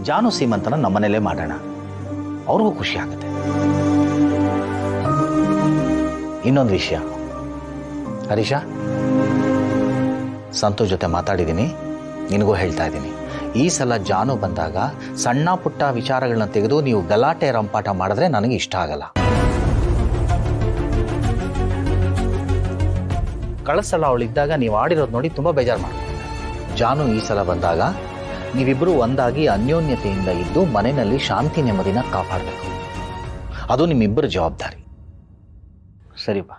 ಜಾನು ಸೀಮಂತನ ನಮ್ಮನೇಲೇ ಮಾಡೋಣ, ಅವ್ರಿಗೂ ಖುಷಿ ಆಗುತ್ತೆ. ಇನ್ನೊಂದು ವಿಷಯ ಹರೀಶ, ಸಂತೋಷ್ ಜೊತೆ ಮಾತಾಡಿದ್ದೀನಿ, ನಿನಗೂ ಹೇಳ್ತಾ ಇದ್ದೀನಿ. ಈ ಸಲ ಜಾನು ಬಂದಾಗ ಸಣ್ಣ ಪುಟ್ಟ ವಿಚಾರಗಳನ್ನ ತೆಗೆದು ನೀವು ಗಲಾಟೆ ರಂಪಾಟ ಮಾಡಿದ್ರೆ ನನಗೆ ಇಷ್ಟ ಆಗಲ್ಲ. ಕಳೆದ ಸಲ ಅವಳಿದ್ದಾಗ ನೀವು ಆಡಿರೋದು ನೋಡಿ ತುಂಬ ಬೇಜಾರು ಮಾಡ್ತಾರೆ. ಜಾನು ಈ ಸಲ ಬಂದಾಗ ನೀವಿಬ್ಬರು ಒಂದಾಗಿ ಅನ್ಯೋನ್ಯತೆಯಿಂದ ಇದ್ದು ಮನೆಯಲ್ಲಿ ಶಾಂತಿ ನೆಮ್ಮದಿನ ಕಾಪಾಡಬೇಕು. ಅದು ನಿಮ್ಮಿಬ್ಬರ ಜವಾಬ್ದಾರಿ. ಸರಿಪಾ?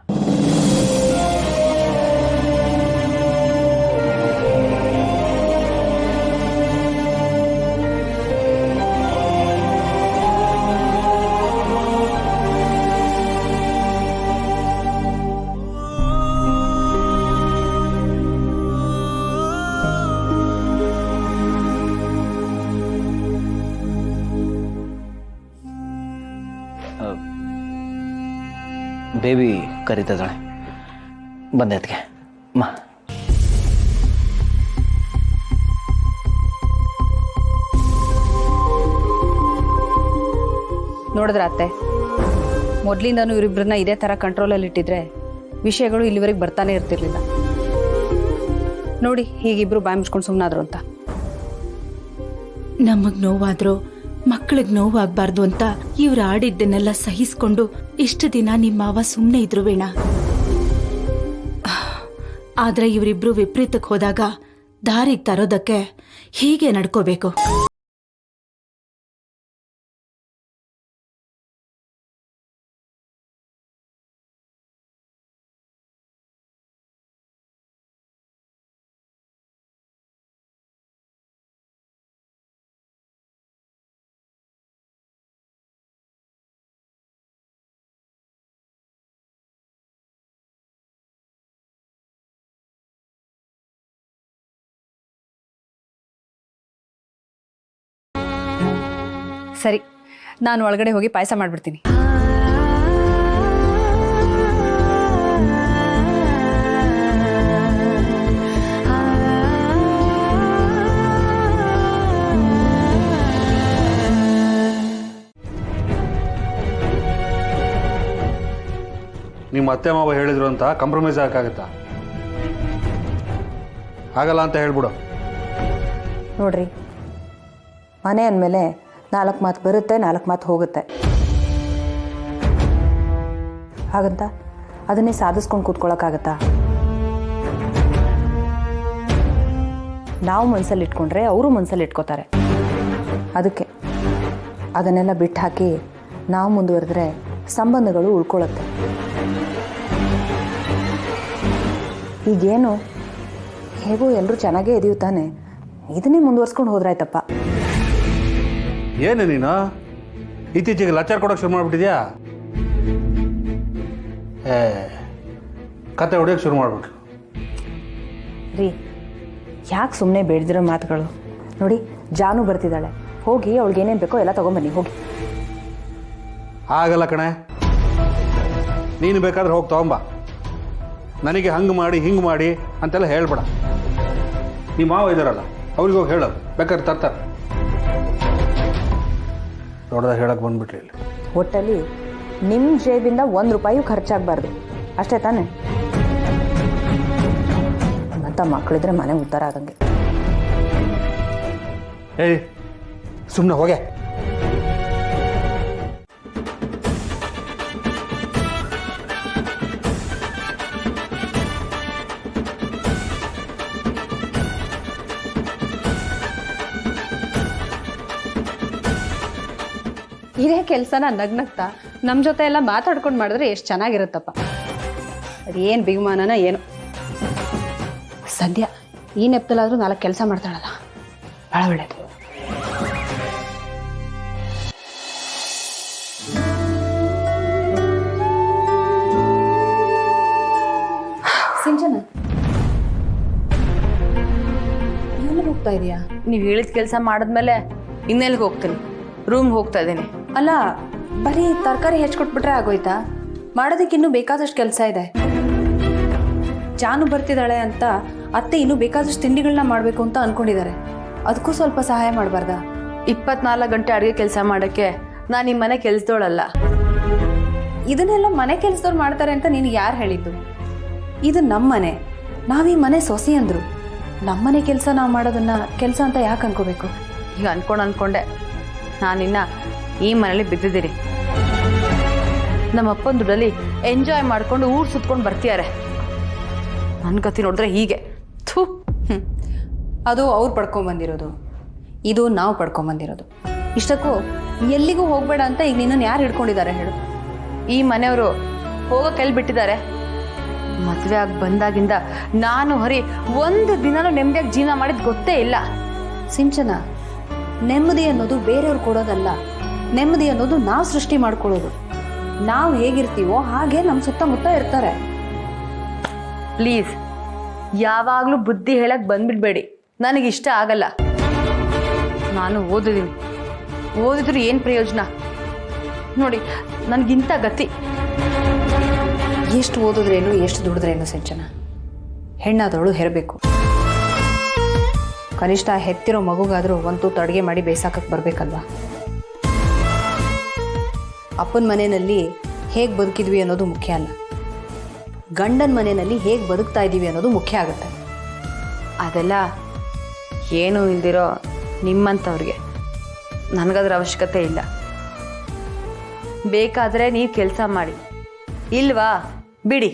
ಬೇಬಿ ಕರೀತಿದ್ದಾಳೆ, ಬಂದೆ ಅದಕ್ಕೆ. ಮಾ ನೋಡಿದ್ರ ಅತ್ತೆ, ಮೊದಲಿಂದನೂ ಇವರಿಬ್ಬರನ್ನ ಇದೇ ಥರ ಕಂಟ್ರೋಲಲ್ಲಿ ಇಟ್ಟಿದ್ರೆ ವಿಷಯಗಳು ಇಲ್ಲಿವರೆಗೆ ಬರ್ತಾನೆ ಇರ್ತಿರ್ಲಿಲ್ಲ. ನೋಡಿ ಹೀಗಿಬ್ರು ಬಾಯಿ ಮುಚ್ಕೊಂಡು ಸುಮ್ಮನಾದ್ರು ಅಂತ. ನಮಗ್ ನೋವಾದ್ರೂ ಮಕ್ಕಳಿಗೆ ನೋವಾಗಬಾರ್ದು ಅಂತ ಇವ್ರು ಆಡಿದ್ದನ್ನೆಲ್ಲ ಸಹಿಸ್ಕೊಂಡು ಇಷ್ಟು ದಿನ ನಿಮ್ಮ ಮಾವ ಸುಮ್ಮನೆ ಇದ್ರು ವೇಣ. ಆದ್ರೆ ಇವರಿಬ್ರು ವಿಪರೀತಕ್ಕೆ ಹೋದಾಗ ದಾರಿಗೆ ತರೋದಕ್ಕೆ ಹೀಗೆ ನಡ್ಕೋಬೇಕು. ಸರಿ, ನಾನು ಒಳಗಡೆ ಹೋಗಿ ಪಾಯಸ ಮಾಡಿಬಿಡ್ತೀನಿ. ನಿಮ್ಮ ಅತ್ತೆ ಮಾವ ಹೇಳಿದ್ರು ಅಂತ ಕಾಂಪ್ರಮೈಸ್ ಆಗಕ್ಕಾಗತ್ತಾ? ಆಗಲ್ಲ ಅಂತ ಹೇಳ್ಬಿಡು. ನೋಡ್ರಿ, ಮನೆ ಅಂದಮೇಲೆ 4 ಮಾತು ಬರುತ್ತೆ, 4 ಮಾತು ಹೋಗುತ್ತೆ. ಹಾಗಂತ ಅದನ್ನೇ ಸಾಧಿಸ್ಕೊಂಡು ಕೂತ್ಕೊಳ್ಳೋಕ್ಕಾಗತ್ತಾ? ನಾವು ಮನಸ್ಸಲ್ಲಿ ಇಟ್ಕೊಂಡ್ರೆ ಅವರು ಮನಸ್ಸಲ್ಲಿ ಇಟ್ಕೋತಾರೆ. ಅದಕ್ಕೆ ಅದನ್ನೆಲ್ಲ ಬಿಟ್ಟು ಹಾಕಿ ನಾವು ಮುಂದುವರೆದ್ರೆ ಸಂಬಂಧಗಳು ಉಳ್ಕೊಳ್ಳುತ್ತೆ. ಈಗೇನು ಹೇಗೋ ಎಲ್ಲರೂ ಚೆನ್ನಾಗೇ ಇದೀವಿ ತಾನೆ, ಇದನ್ನೇ ಮುಂದುವರ್ಸ್ಕೊಂಡು ಹೋದ್ರಾಯ್ತಪ್ಪ. ಏನು ನೀನು ಇತ್ತೀಚೆಗೆ ಲೆಕ್ಚರ್ ಕೊಡೋಕೆ ಶುರು ಮಾಡಿಬಿಟ್ಟಿದ್ಯಾ? ಕತೆ ಹೊಡಿಯೋಕೆ ಶುರು ಮಾಡಿಬಿಟ್ರು. ರೀ, ಯಾಕೆ ಸುಮ್ಮನೆ ಬೇಡ್ದಿರೋ ಮಾತುಗಳು? ನೋಡಿ, ಜಾನು ಬರ್ತಿದ್ದಾಳೆ, ಹೋಗಿ ಅವಳಿಗೆ ಏನೇನು ಬೇಕೋ ಎಲ್ಲ ತೊಗೊಂಬನ್ನಿ, ಹೋಗಿ. ಆಗಲ್ಲ ಕಣೆ, ನೀನು ಬೇಕಾದ್ರೆ ಹೋಗಿ ತಗೊಂಬ. ನನಗೆ ಹಂಗೆ ಮಾಡಿ ಹಿಂಗೆ ಮಾಡಿ ಅಂತೆಲ್ಲ ಹೇಳ್ಬೇಡ. ನಿಮ್ಮ ಮಾವ ಇದ್ದಾರಲ್ಲ, ಅವ್ರಿಗೆ ಹೋಗಿ ಹೇಳೋದು, ಬೇಕಾದ್ರೆ ತರ್ತಾರೆ. ದೊಡ್ಡದಾಗಿ ಹೇಳಕ್ಕೆ ಬಂದ್ಬಿಟ್ರಿ ಇಲ್ಲಿ. ಒಟ್ಟಲ್ಲಿ ನಿಮ್ಮ ಜೇಬಿಂದ 1 ರೂಪಾಯಿ ಖರ್ಚಾಗಬಾರ್ದು, ಅಷ್ಟೇ ತಾನೆ? ಅಂತ ಮಕ್ಕಳಿದ್ರೆ ಮನೆ ಉದ್ಧಾರ ಆಗಂಗೆ. ಏಯ್, ಸುಮ್ಮನೆ ಹೋಗೆ. ಇದೇ ಕೆಲಸನ ನಗ್ನಗ್ತಾ ನಮ್ಮ ಜೊತೆ ಎಲ್ಲ ಮಾತಾಡ್ಕೊಂಡು ಮಾಡಿದ್ರೆ ಎಷ್ಟು ಚೆನ್ನಾಗಿರುತ್ತಪ್ಪ. ಅದೇನು ಬಿಗುಮಾನನ ಏನು. ಸದ್ಯ ಈ ನೆಪದಲ್ಲಾದರೂ 4 ಕೆಲಸ ಮಾಡ್ತಾಳಲ್ಲ, ಭಾಳ ಒಳ್ಳೇದು. ಸಿಂಚನ, ಎಲ್ಲಿಗೆ ಹೋಗ್ತಾ ಇದೀಯಾ? ನೀವು ಹೇಳಿದ ಕೆಲಸ ಮಾಡಿದ್ಮೇಲೆ ಇನ್ನೆಲ್ಲಿಗೆ ಹೋಗ್ತೀನಿ? ರೂಮ್ಗೆ ಹೋಗ್ತಾ ಇದ್ದೀನಿ. ಅಲ್ಲ, ಬರೀ ತರಕಾರಿ ಹೆಚ್ಚಿಕೊಟ್ಬಿಟ್ರೆ ಆಗೋಯ್ತಾ? ಮಾಡೋದಕ್ಕೆ ಇನ್ನೂ ಬೇಕಾದಷ್ಟು ಕೆಲಸ ಇದೆ. ಜಾನು ಬರ್ತಿದ್ದಾಳೆ ಅಂತ ಅತ್ತೆ ಇನ್ನೂ ಬೇಕಾದಷ್ಟು ತಿಂಡಿಗಳನ್ನ ಮಾಡಬೇಕು ಅಂತ ಅಂದ್ಕೊಂಡಿದ್ದಾರೆ. ಅದಕ್ಕೂ ಸ್ವಲ್ಪ ಸಹಾಯ ಮಾಡಬಾರ್ದಾ? 24 ಗಂಟೆ ಅಡುಗೆ ಕೆಲಸ ಮಾಡೋಕ್ಕೆ ನಾನು ಈ ಮನೆ ಕೆಲಸದೋಳಲ್ಲ. ಇದನ್ನೆಲ್ಲ ಮನೆ ಕೆಲಸದವ್ರು ಮಾಡ್ತಾರೆ ಅಂತ ನೀನು ಯಾರು ಹೇಳಿದ್ದು? ಇದು ನಮ್ಮ ಮನೆ, ನಾವೀ ಮನೆ ಸೊಸೆ ಅಂದರು. ನಮ್ಮನೆ ಕೆಲಸ ನಾವು ಮಾಡೋದನ್ನ ಕೆಲಸ ಅಂತ ಯಾಕೆ ಅನ್ಕೋಬೇಕು? ಈಗ ಅನ್ಕೊಂಡೆ ನಾನಿನ್ನ ಈ ಮನೇಲಿ ಬಿದ್ದಿದ್ದೀರಿ. ನಮ್ಮ ಅಪ್ಪನ ದುಡ್ಡಲ್ಲಿ ಎಂಜಾಯ್ ಮಾಡ್ಕೊಂಡು ಊರು ಸುತ್ಕೊಂಡು ಬರ್ತಿದ್ದಾರೆ. ನನ್ನ ಗತಿ ನೋಡಿದ್ರೆ ಹೀಗೆ. ಥೂ. ಅದು ಅವ್ರು ಪಡ್ಕೊಂಬಂದಿರೋದು, ಇದು ನಾವು ಪಡ್ಕೊಂಬಂದಿರೋದು. ಇಷ್ಟಕ್ಕೂ ಎಲ್ಲಿಗೂ ಹೋಗಬೇಡ ಅಂತ ಈಗ ನಿನ್ನನ್ನು ಯಾರು ಹಿಡ್ಕೊಂಡಿದ್ದಾರೆ ಹೇಳು? ಈ ಮನೆಯವರು ಹೋಗೋಕೆ ಎಲ್ಲಿ ಬಿಟ್ಟಿದ್ದಾರೆ? ಮದುವೆ ಆಗಿ ಬಂದಾಗಿಂದ ನಾನು ಹರಿ ಒಂದು ದಿನನೂ ನೆಮ್ಮದಿಯಾಗಿ ಜೀವನ ಮಾಡಿದ್ ಗೊತ್ತೇ ಇಲ್ಲ. ಸಿಂಚನ, ನೆಮ್ಮದಿ ಅನ್ನೋದು ಬೇರೆಯವ್ರು ಕೊಡೋದಲ್ಲ, ನೆಮ್ಮದಿ ಅನ್ನೋದು ನಾವು ಸೃಷ್ಟಿ ಮಾಡ್ಕೊಳ್ಳೋದು. ನಾವು ಹೇಗಿರ್ತೀವೋ ಹಾಗೆ ನಮ್ಮ ಸುತ್ತಮುತ್ತ ಇರ್ತಾರೆ. ಪ್ಲೀಸ್ ಯಾವಾಗಲೂ ಬುದ್ಧಿ ಹೇಳಕ್ ಬಂದ್ಬಿಡ್ಬೇಡಿ, ನನಗಿಷ್ಟ ಆಗಲ್ಲ. ನಾನು ಓದಿದ್ದೀನಿ, ಓದಿದ್ರು ಏನು ಪ್ರಯೋಜನ? ನೋಡಿ ನನಗಿಂತ ಗತಿ. ಎಷ್ಟು ಓದಿದ್ರೇನು ಎಷ್ಟು ದುಡಿದ್ರೇನು ಸಿಂಚನ, ಹೆಣ್ಣಾದವಳು ಹೆರಬೇಕು. ಕನಿಷ್ಠ ಹೆತ್ತಿರೋ ಮಗುಗಾದರೂ ಒಂದು ತುತ್ತು ಅಡುಗೆ ಮಾಡಿ ಬೇಯಿಸಾಕಕ್ಕೆ ಬರಬೇಕಲ್ವಾ? ಅಪ್ಪನ ಮನೆಯಲ್ಲಿ ಹೇಗೆ ಬದುಕಿದ್ವಿ ಅನ್ನೋದು ಮುಖ್ಯ ಅಲ್ಲ, ಗಂಡನ ಮನೆಯಲ್ಲಿ ಹೇಗೆ ಬದುಕ್ತಾ ಇದ್ದೀವಿ ಅನ್ನೋದು ಮುಖ್ಯ ಆಗುತ್ತೆ. ಅದೆಲ್ಲ ಏನೂ ಇಲ್ದಿರೋ ನಿಮ್ಮಂಥವ್ರಿಗೆ. ನನಗದ್ರ ಅವಶ್ಯಕತೆ ಇಲ್ಲ. ಬೇಕಾದರೆ ನೀವು ಕೆಲಸ ಮಾಡಿ, ಇಲ್ವಾ ಬಿಡಿ.